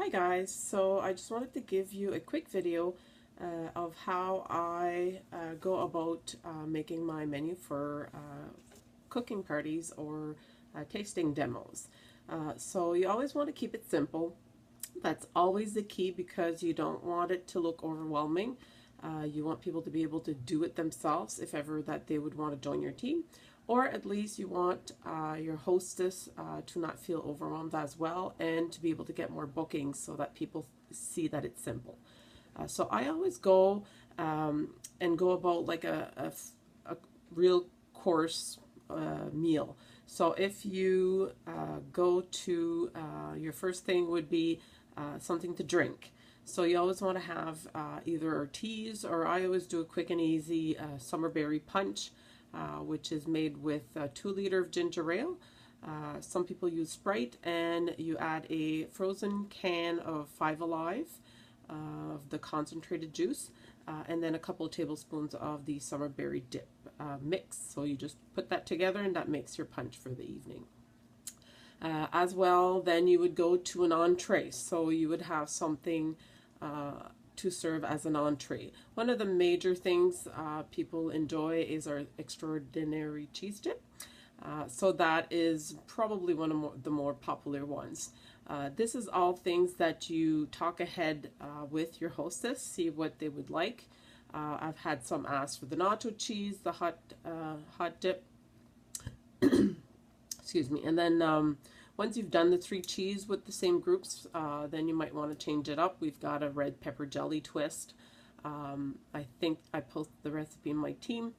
Hi guys, so I just wanted to give you a quick video of how I go about making my menu for cooking parties or tasting demos. So you always want to keep it simple. That's always the key because you don't want it to look overwhelming. You want people to be able to do it themselves if ever that they would want to join your team, or at least you want your hostess to not feel overwhelmed as well and to be able to get more bookings so that people see that it's simple. So I always go and go about like a real course meal. So if you go to your first thing would be something to drink. So you always want to have either teas, or I always do a quick and easy summer berry punch, which is made with 2 liters of ginger ale. Some people use Sprite, and you add a frozen can of 5 Alive of the concentrated juice, and then a couple of tablespoons of the summer berry dip mix. So you just put that together and that makes your punch for the evening. As well, then you would go to an entree. So you would have something to serve as an entree. One of the major things people enjoy is our extraordinary cheese dip. So that is probably one of the more popular ones. This is all things that you talk ahead with your hostess, see what they would like. I've had some ask for the nacho cheese, the hot dip. Excuse me. And then once you've done the 3 cheese with the same groups, then you might want to change it up. We've got a red pepper jelly twist. I think I posted the recipe in my team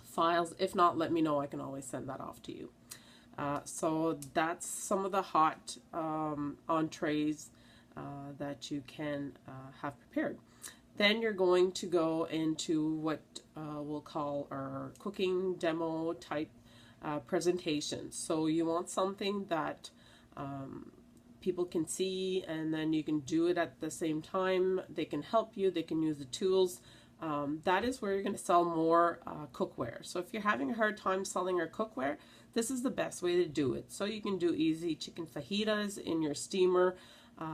files. If not, let me know. I can always send that off to you. So that's some of the hot entrees that you can have prepared. Then you're going to go into what we'll call our cooking demo type presentation. So you want something that people can see, and then you can do it at the same time. They can help you, they can use the tools. That is where you're going to sell more cookware. So if you're having a hard time selling your cookware, this is the best way to do it. So you can do easy chicken fajitas in your steamer.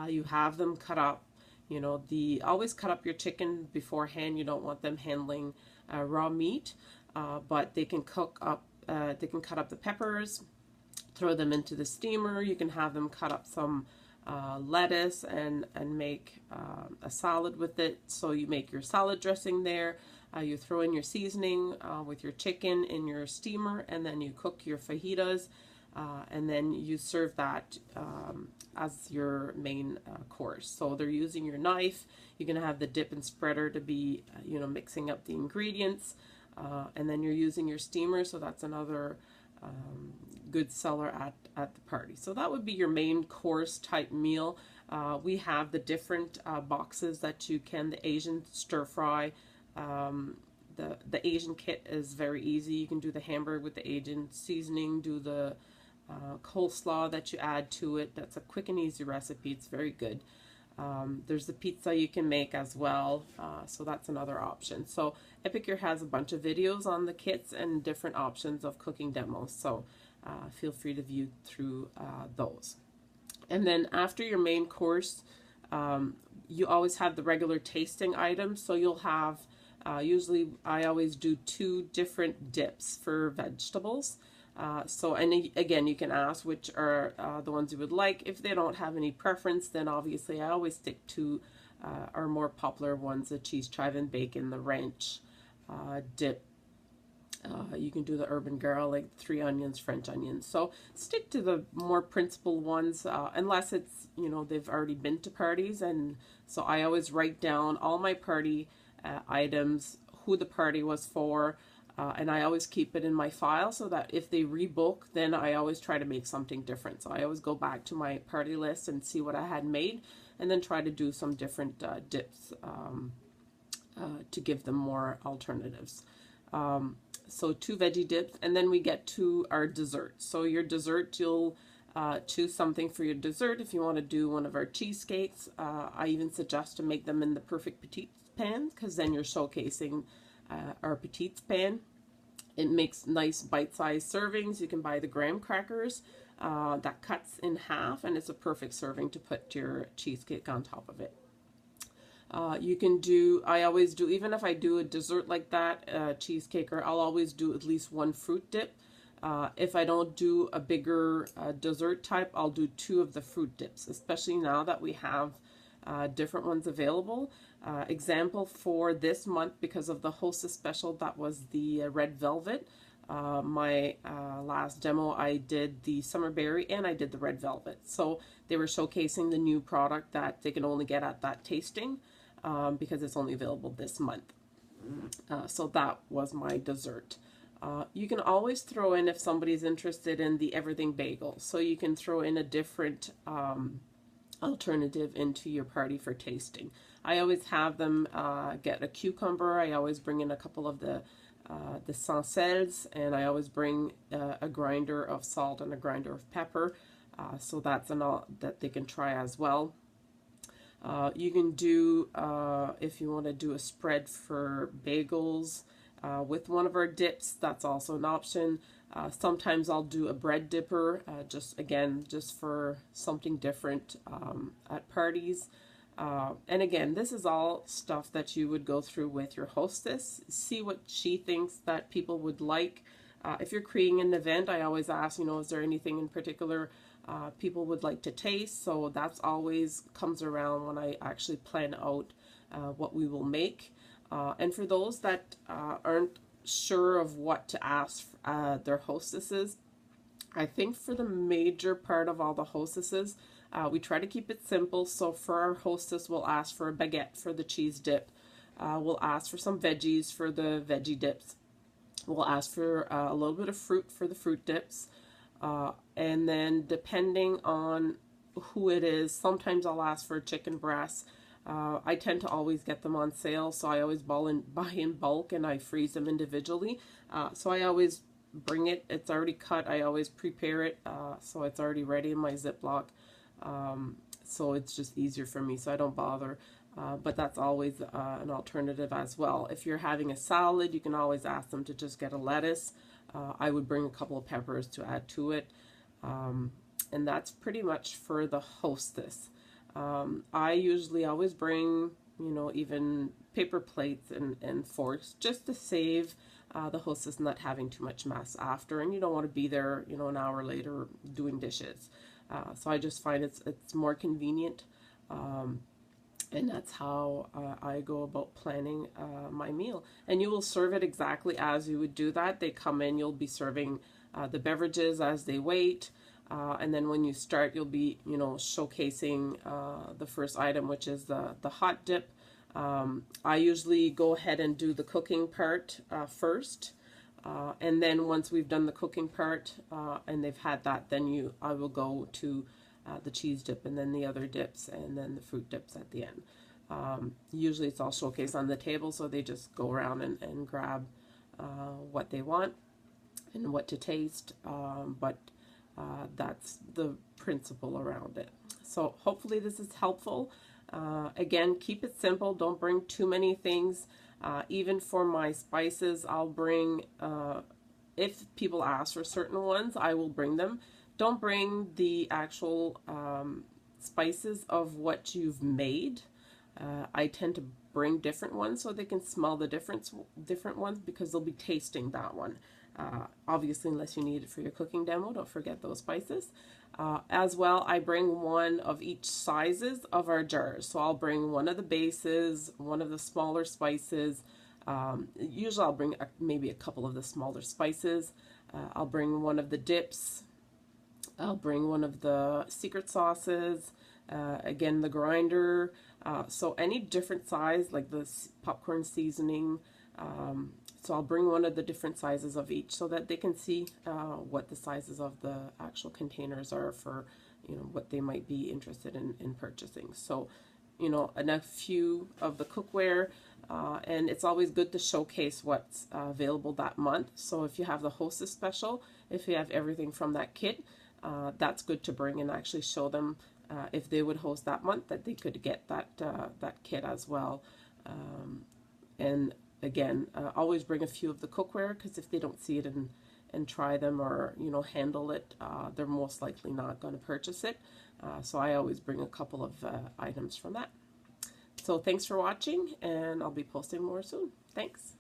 You have them cut up. You know, always cut up your chicken beforehand. You don't want them handling raw meat, but they can cook up. They can cut up the peppers, throw them into the steamer. You can have them cut up some lettuce and make a salad with it. So you make your salad dressing there. You throw in your seasoning with your chicken in your steamer, and then you cook your fajitas, and then you serve that as your main course. So they're using your knife. You can have the dip and spreader to be, mixing up the ingredients. And then you're using your steamer, so that's another good seller at the party. So that would be your main course type meal. We have the different boxes that you can, the Asian stir fry. The Asian kit is very easy. You can do the hamburger with the Asian seasoning, do the coleslaw that you add to it. That's a quick and easy recipe. It's very good. There's the pizza you can make as well, so that's another option. So Epicure has a bunch of videos on the kits and different options of cooking demos, so feel free to view through those. And then after your main course, you always have the regular tasting items. So you'll have, usually I always do 2 different dips for vegetables. And again, you can ask which are the ones you would like. If they don't have any preference, then obviously I always stick to our more popular ones, the cheese, chive, and bacon, the ranch dip. You can do the urban garlic, 3 onions, French onions. So stick to the more principal ones, unless it's, they've already been to parties. And so I always write down all my party items, who the party was for, and I always keep it in my file so that if they rebook, then I always try to make something different. So I always go back to my party list and see what I had made, and then try to do some different dips to give them more alternatives. So 2 veggie dips, and then we get to our dessert. So your dessert, you'll choose something for your dessert. If you want to do one of our cheesecakes, I even suggest to make them in the perfect petite pan, because then you're showcasing our petite pan. It makes nice bite-sized servings. You can buy the graham crackers. that cuts in half, and it's a perfect serving to put your cheesecake on top of it. You can do, I always do, even if I do a dessert like that, cheesecake, or I'll always do at least one fruit dip. If I don't do a bigger dessert type, I'll do two of the fruit dips, especially now that we have different ones available. Example for this month, because of the Hostess special, that was the red velvet. My last demo, I did the summer berry and I did the red velvet. So they were showcasing the new product that they can only get at that tasting because it's only available this month. So that was my dessert. You can always throw in, if somebody's interested in the everything bagel, so you can throw in a different alternative into your party for tasting. I always have them get a cucumber. I always bring in a couple of the sans sels, and I always bring a grinder of salt and a grinder of pepper. So that's that they can try as well. You can do, if you want to do a spread for bagels with one of our dips, that's also an option. Sometimes I'll do a bread dipper, just for something different at parties. And again, this is all stuff that you would go through with your hostess, see what she thinks that people would like. If you're creating an event, I always ask, is there anything in particular people would like to taste? So that's always comes around when I actually plan out what we will make. And for those that aren't sure of what to ask their hostesses, I think for the major part of all the hostesses, we try to keep it simple. So for our hostess, we'll ask for a baguette for the cheese dip. We'll ask for some veggies for the veggie dips. We'll ask for a little bit of fruit for the fruit dips. And then depending on who it is, sometimes I'll ask for chicken breasts. I tend to always get them on sale, so I always buy in bulk and I freeze them individually. So I always bring it, it's already cut, I always prepare it, so it's already ready in my Ziploc. So it's just easier for me, so I don't bother. But that's always an alternative as well. If you're having a salad, you can always ask them to just get a lettuce. I would bring a couple of peppers to add to it. And that's pretty much for the hostess. I usually always bring, even paper plates and forks, just to save the hostess not having too much mess after, and you don't want to be there, an hour later doing dishes. So I just find it's more convenient, and that's how I go about planning my meal. And you will serve it exactly as you would do that. They come in, you'll be serving the beverages as they wait. And then when you start, you'll be, showcasing the first item, which is the hot dip. I usually go ahead and do the cooking part first. And then once we've done the cooking part and they've had that, then I will go to the cheese dip and then the other dips and then the fruit dips at the end. Usually it's all showcased on the table, so they just go around and grab what they want and what to taste. But that's the principle around it. So hopefully this is helpful. Again, keep it simple. Don't bring too many things. Even for my spices, I'll bring, if people ask for certain ones, I will bring them. Don't bring the actual spices of what you've made. I tend to bring different ones so they can smell the different ones, because they'll be tasting that one. Obviously, unless you need it for your cooking demo, don't forget those spices. As well, I bring one of each sizes of our jars. So I'll bring one of the bases, one of the smaller spices. Usually I'll bring maybe a couple of the smaller spices. I'll bring one of the dips. I'll bring one of the secret sauces. Again, the grinder. So any different size, like the popcorn seasoning. So I'll bring one of the different sizes of each so that they can see what the sizes of the actual containers are for, what they might be interested in purchasing. So, and a few of the cookware, and it's always good to showcase what's available that month. So if you have the hostess special, if you have everything from that kit, that's good to bring and actually show them if they would host that month, that they could get that kit as well. And again, always bring a few of the cookware, because if they don't see it and try them, or handle it, they're most likely not going to purchase it. So I always bring a couple of items from that. So thanks for watching, and I'll be posting more soon. Thanks.